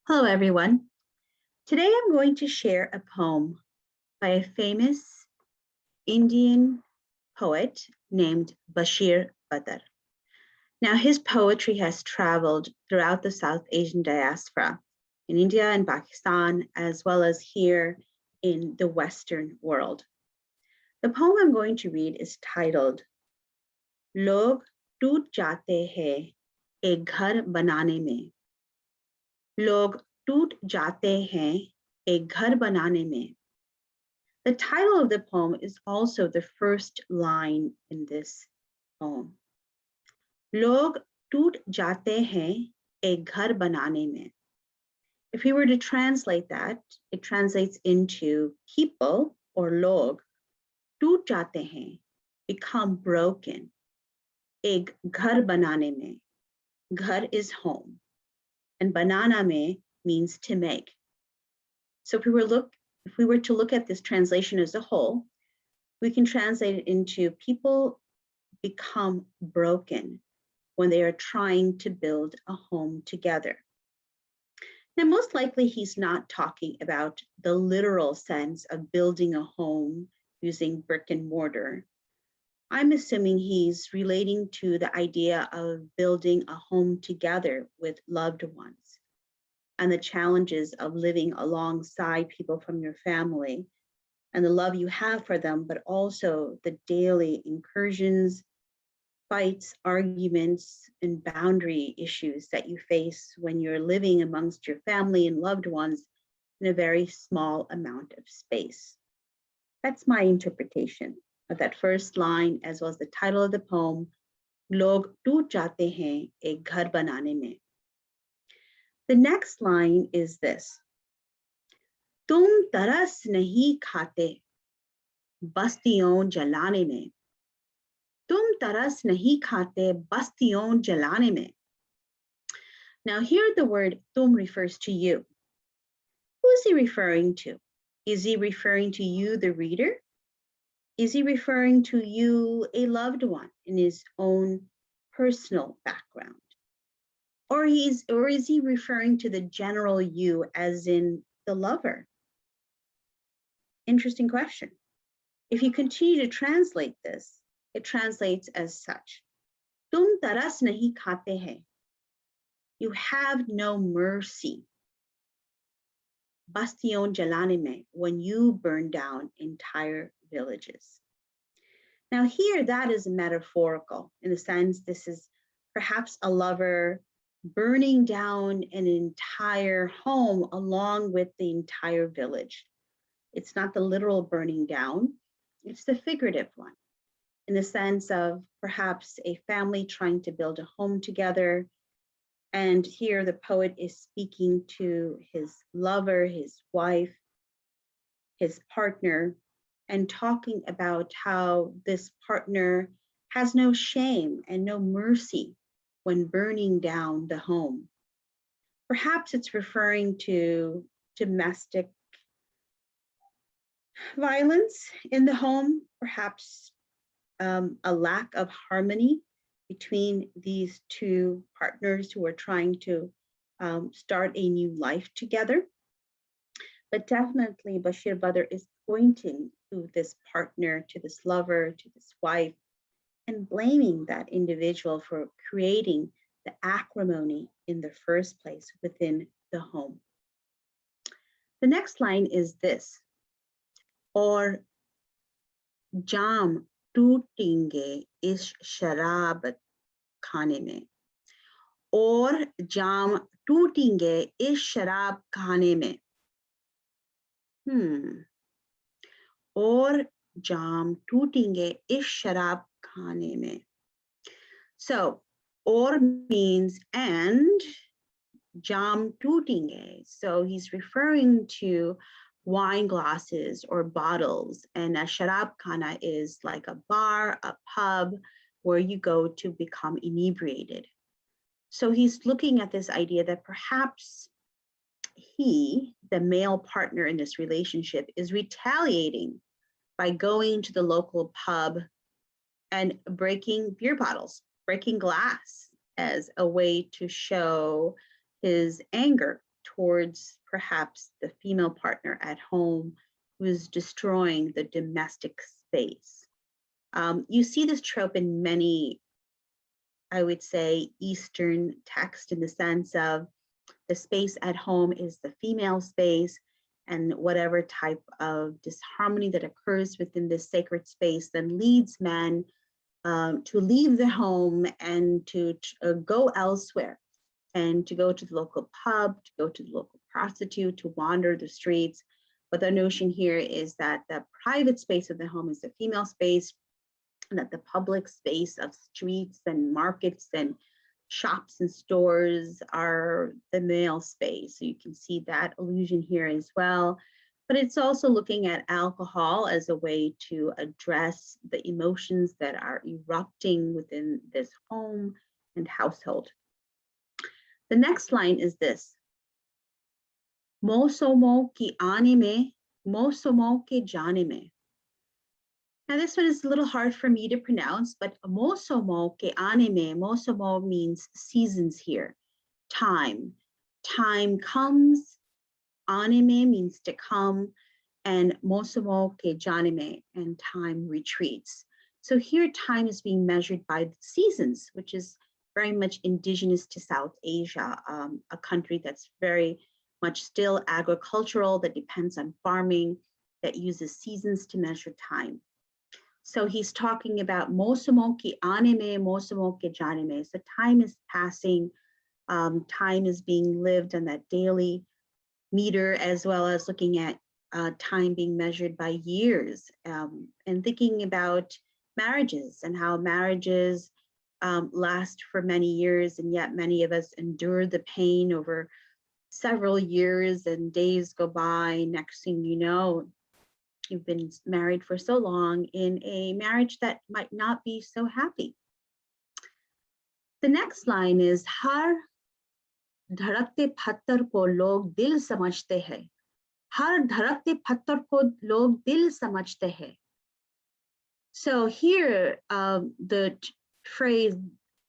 Hello, everyone. Today I'm going to share a poem by a famous Indian poet named Bashir Badr. Now, his poetry has traveled throughout the South Asian diaspora in India and Pakistan, as well as here in the Western world. The poem I'm going to read is titled, Log Toot Jate Hai Ek Ghar Banane Mein. Log टूट जाते हैं एक घर बनाने में. The title of the poem is also the first line in this poem. लोग टूट जाते हैं एक घर बनाने में. If we were to translate that, it translates into people or log टूट जाते हैं, become broken. एक घर बनाने में. Ghar is home, and banana mein means to make. So if we were to look at this translation as a whole, we can translate it into people become broken when they are trying to build a home together. Now, most likely he's not talking about the literal sense of building a home using brick and mortar. I'm assuming he's relating to the idea of building a home together with loved ones and the challenges of living alongside people from your family and the love you have for them, but also the daily incursions, fights, arguments, and boundary issues that you face when you're living amongst your family and loved ones in a very small amount of space. That's my interpretation of that first line, as well as the title of the poem, Log toot jate hain ek ghar banane mein. The next line is this. तुम तरस नहीं खाते बस्तियों जलाने में. तुम तरस नहीं खाते बस्तियों जलाने में. Now here the word tum refers to you. Who is he referring to? Is he referring to you, the reader? Is he referring to you, a loved one, in his own personal background? Or is he referring to the general you, as in the lover? Interesting question. If you continue to translate this, it translates as such. Tum taras nahi khate hai. You have no mercy. Bastion jalane mein, when you burn down entire villages. Now here, that is metaphorical in the sense this is perhaps a lover burning down an entire home along with the entire village. It's not the literal burning down, it's the figurative one, in the sense of perhaps a family trying to build a home together. And here the poet is speaking to his lover, his wife, his partner, and talking about how this partner has no shame and no mercy when burning down the home. Perhaps it's referring to domestic violence in the home, perhaps a lack of harmony between these two partners who are trying to start a new life together. But definitely Bashir Badr is pointing to this partner, to this lover, to this wife, and blaming that individual for creating the acrimony in the first place within the home. The next line is this. Or jam टूटेंगे इस शराब खाने में. और जाम टूटेंगे इस शराब खाने में. और जाम टूटेंगे इस शराब खाने में. So, or means and, jam टूटेंगे. So he's referring to wine glasses or bottles, and a sharab khana is like a bar, a pub, where you go to become inebriated. So he's looking at this idea that perhaps he, the male partner in this relationship, is retaliating by going to the local pub and breaking beer bottles, breaking glass as a way to show his anger towards perhaps the female partner at home who is destroying the domestic space. You see this trope in many, I would say, Eastern texts, in the sense of the space at home is the female space, and whatever type of disharmony that occurs within this sacred space then leads men to leave the home and to go elsewhere, and to go to the local pub, to go to the local prostitute, to wander the streets. But the notion here is that the private space of the home is the female space, and that the public space of streets and markets and shops and stores are the male space. So you can see that allusion here as well. But it's also looking at alcohol as a way to address the emotions that are erupting within this home and household. The next line is this: Mosomo ki aane mein, mosomo ke jaane mein. Now this one is a little hard for me to pronounce, but mosomo ke aane mein, mosomo means seasons here, time. Time comes, anime means to come, and mosomo ke janime, and time retreats. So here time is being measured by the seasons, which is very much indigenous to South Asia, a country that's very much still agricultural, that depends on farming, that uses seasons to measure time. So he's talking about mosomo ki anime, mosomo ke janime. So time is passing, time is being lived on that daily meter, as well as looking at time being measured by years, and thinking about marriages and how marriages last for many years, and yet many of us endure the pain over several years, and days go by. Next thing you know, you've been married for so long in a marriage that might not be so happy. The next line is har धड़कते पत्थर को लोग दिल समझते हैं. हर धड़कते पत्थर को लोग दिल समझते हैं. So here, the phrase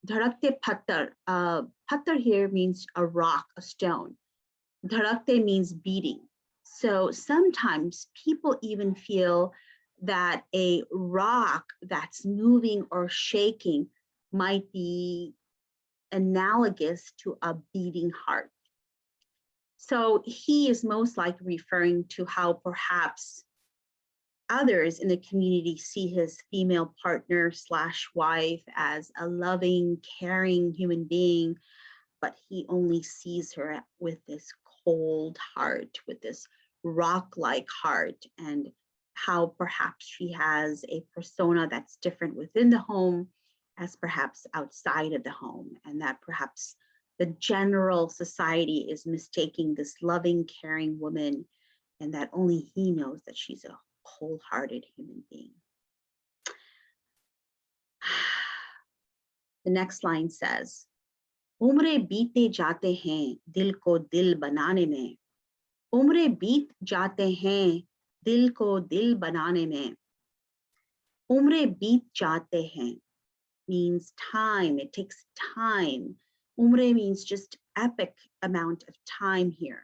धड़कते पत्थर, पत्थर here means a rock, a stone. धड़कते means beating. So sometimes people even feel that a rock that's moving or shaking might be analogous to a beating heart. So he is most likely referring to how perhaps others in the community see his female partner / wife as a loving, caring human being, but he only sees her with this cold heart, with this rock-like heart, and how perhaps she has a persona that's different within the home as perhaps outside of the home, and that perhaps the general society is mistaking this loving, caring woman, and that only he knows that she's a wholehearted human being. The next line says, उम्रें बीते जाते हैं दिल को दिल बनाने में. उम्रें बीत जाते हैं दिल को दिल बनाने में. उम्रें बीत जाते हैं means time, it takes time. Umre means just epic amount of time here.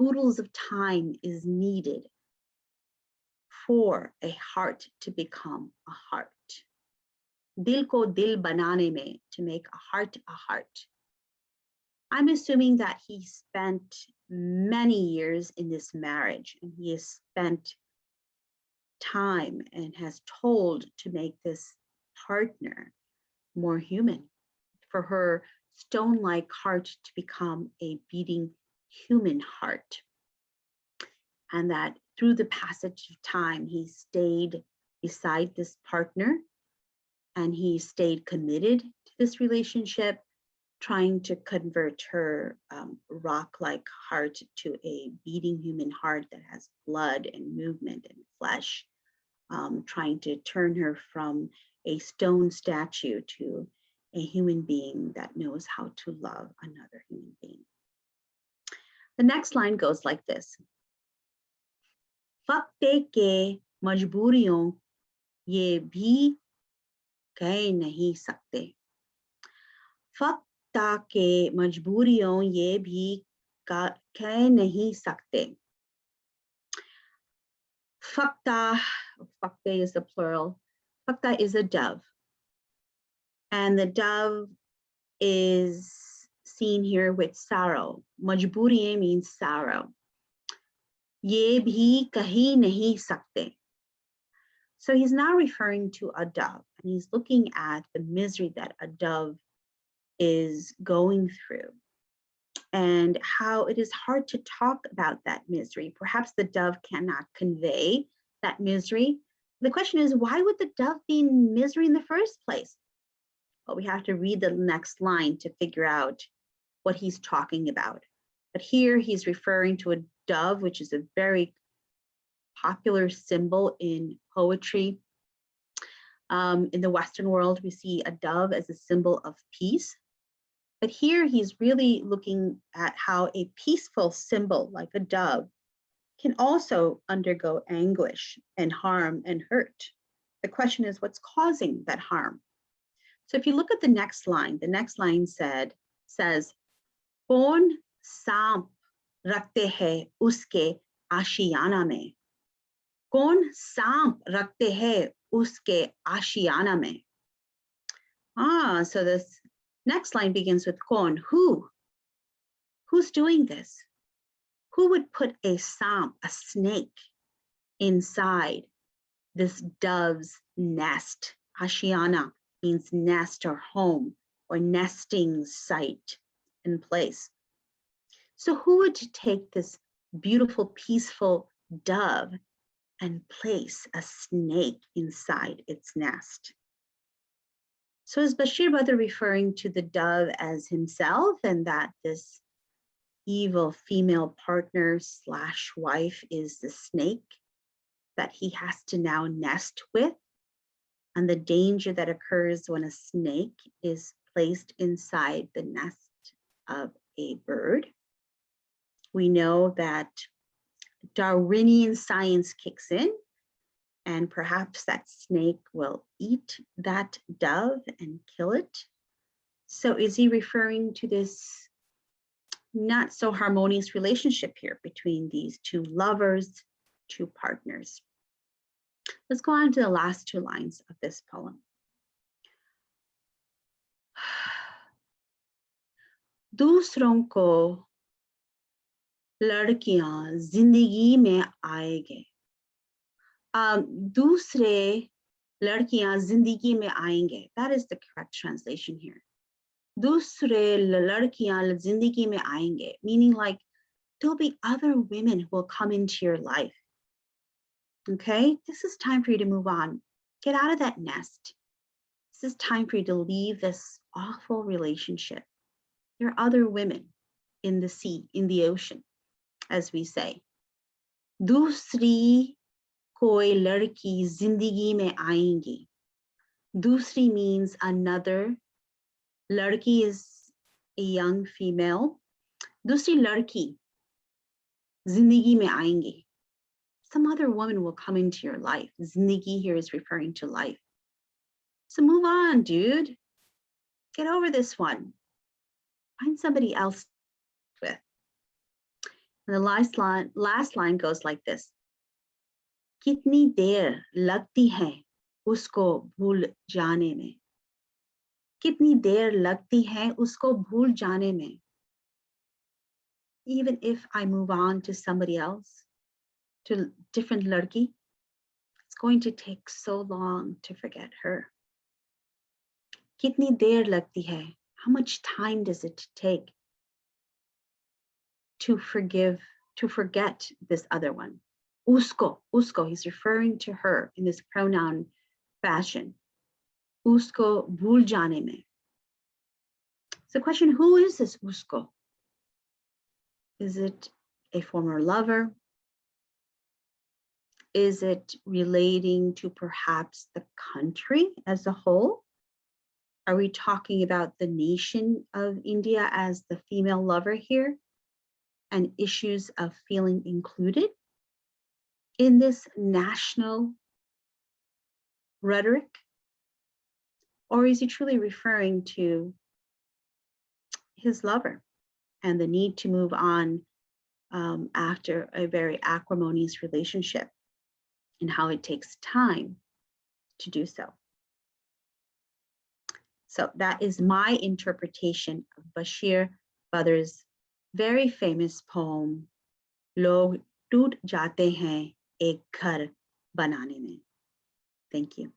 Oodles of time is needed for a heart to become a heart. Dil ko dil banane mein, to make a heart a heart. I'm assuming that he spent many years in this marriage, and he has spent time and has told to make this partner more human, for her stone-like heart to become a beating human heart. And that through the passage of time, he stayed beside this partner, and he stayed committed to this relationship, trying to convert her rock-like heart to a beating human heart that has blood and movement and flesh, trying to turn her from a stone statue to a human being that knows how to love another human being. The next line goes like this. Fakte ke majburiyon ye bhi keh nahi sakte. Fakta ke majburiyon ye bhi कह नहीं सकते. Fakta, fakta is the plural. Fakta is a dove. And the dove is seen here with sorrow. Majburiye means sorrow. Ye bhi kahi nahi sakte. So he's now referring to a dove, and he's looking at the misery that a dove is going through and how it is hard to talk about that misery. Perhaps the dove cannot convey that misery. The question is, why would the dove be in misery in the first place? Well, we have to read the next line to figure out what he's talking about. But here he's referring to a dove, which is a very popular symbol in poetry. In the Western world, we see a dove as a symbol of peace. But here he's really looking at how a peaceful symbol like a dove can also undergo anguish and harm and hurt. The question is, what's causing that harm? So if you look at the next line says, "Kaun सांप रखते हैं उसके आशियाना में." कौन सांप रखते हैं उसके आशियाना में? So this next line begins with kaun. Who? Who's doing this? Who would put a samp, a snake, inside this dove's nest? Ashiana means nest or home or nesting site and place. So who would take this beautiful, peaceful dove and place a snake inside its nest? So is Bashir Badr referring to the dove as himself, and that this evil female partner / wife is the snake that he has to now nest with, and the danger that occurs when a snake is placed inside the nest of a bird? We know that Darwinian science kicks in, and perhaps that snake will eat that dove and kill it. So is he referring to this not so harmonious relationship here between these two lovers, two partners? Let's go on to the last two lines of this poem. दूसरों को लड़कियां जिंदगी में आएंगे. दूसरे लड़कियां जिंदगी में आएंगे. That is the correct translation here. दूसरे लड़कियां जिंदगी में आएंगे, meaning like there'll be other women who will come into your life. Okay, this is time for you to move on. Get out of that nest. This is time for you to leave this awful relationship. There are other women in the sea, in the ocean, as we say. दूसरी कोई लड़की जिंदगी में आएंगी. दूसरी means another. Ladki is a young female. दूसरी लड़की जिंदगी में आएंगी. Some other woman will come into your life. Zindagi here is referring to life. So move on, dude. Get over this one. Find somebody else with. And the last line goes like this. कितनी देर लगती है उसको भूल जाने में. कितनी देर लगती है उसको भूल जाने में. Even if I move on to somebody else, to different ladki, it's going to take so long to forget her. कितनी देर लगती है? How much time does it take to forget this other one? Usko, he's referring to her in this pronoun fashion. Usko bhul jane mein. So the question, who is this usko? Is it a former lover? Is it relating to perhaps the country as a whole? Are we talking about the nation of India as the female lover here and issues of feeling included in this national rhetoric? Or is he truly referring to his lover and the need to move on after a very acrimonious relationship, and how it takes time to do so. So that is my interpretation of Bashir Badr's very famous poem, Log toot jate hain ek ghar banane mein. Thank you.